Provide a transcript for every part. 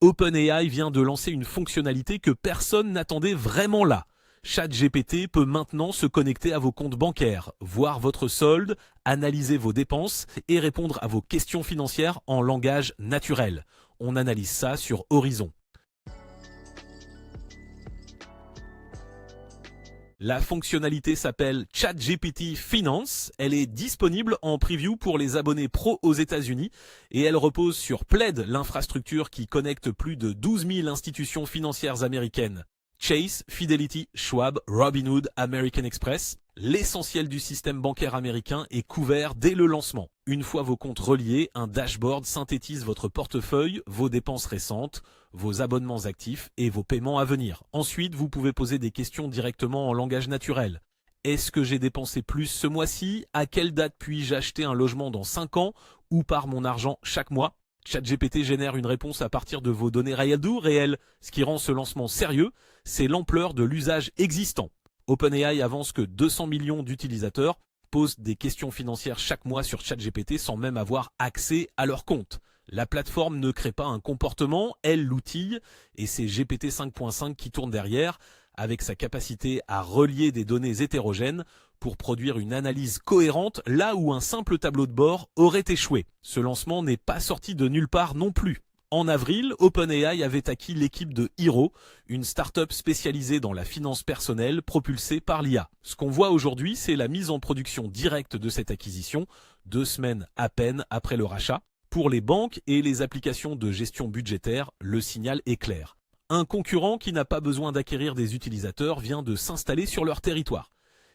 OpenAI vient de lancer une fonctionnalité que personne n'attendait vraiment là. ChatGPT peut maintenant se connecter à vos comptes bancaires, voir votre solde, analyser vos dépenses et répondre à vos questions financières en langage naturel. On analyse ça sur Horizon. La fonctionnalité s'appelle ChatGPT Finance. Elle est disponible en preview pour les abonnés pro aux États-Unis et elle repose sur Plaid, l'infrastructure qui connecte plus de 12 000 institutions financières américaines. Chase, Fidelity, Schwab, Robinhood, American Express. L'essentiel du système bancaire américain est couvert dès le lancement. Une fois vos comptes reliés, un dashboard synthétise votre portefeuille, vos dépenses récentes, vos abonnements actifs et vos paiements à venir. Ensuite, vous pouvez poser des questions directement en langage naturel. Est-ce que j'ai dépensé plus ce mois-ci? À quelle date puis-je acheter un logement dans 5 ans? Ou par mon argent chaque mois? ChatGPT génère une réponse à partir de vos données réelles. Ce qui rend ce lancement sérieux, c'est l'ampleur de l'usage existant. OpenAI avance que 200 millions d'utilisateurs posent des questions financières chaque mois sur ChatGPT sans même avoir accès à leur compte. La plateforme ne crée pas un comportement, elle l'outille, et c'est GPT 5.5 qui tourne derrière, avec sa capacité à relier des données hétérogènes pour produire une analyse cohérente là où un simple tableau de bord aurait échoué. Ce lancement n'est pas sorti de nulle part non plus. En avril, OpenAI avait acquis l'équipe de Hiro, une start-up spécialisée dans la finance personnelle propulsée par l'IA. Ce qu'on voit aujourd'hui, c'est la mise en production directe de cette acquisition, 2 semaines à peine après le rachat. Pour les banques et les applications de gestion budgétaire, le signal est clair. Un concurrent qui n'a pas besoin d'acquérir des utilisateurs vient de s'installer sur leur territoire.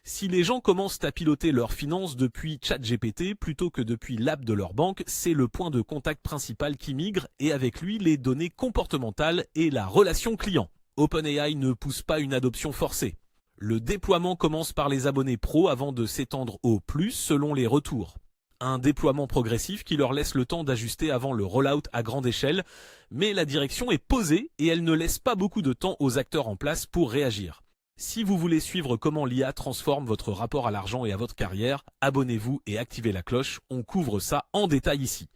Si les gens commencent à piloter leurs finances depuis ChatGPT plutôt que depuis l'app de leur banque, c'est le point de contact principal qui migre et avec lui les données comportementales et la relation client. OpenAI ne pousse pas une adoption forcée. Le déploiement commence par les abonnés pro avant de s'étendre au plus selon les retours. Un déploiement progressif qui leur laisse le temps d'ajuster avant le rollout à grande échelle, mais la direction est posée et elle ne laisse pas beaucoup de temps aux acteurs en place pour réagir. Si vous voulez suivre comment l'IA transforme votre rapport à l'argent et à votre carrière, abonnez-vous et activez la cloche, on couvre ça en détail ici.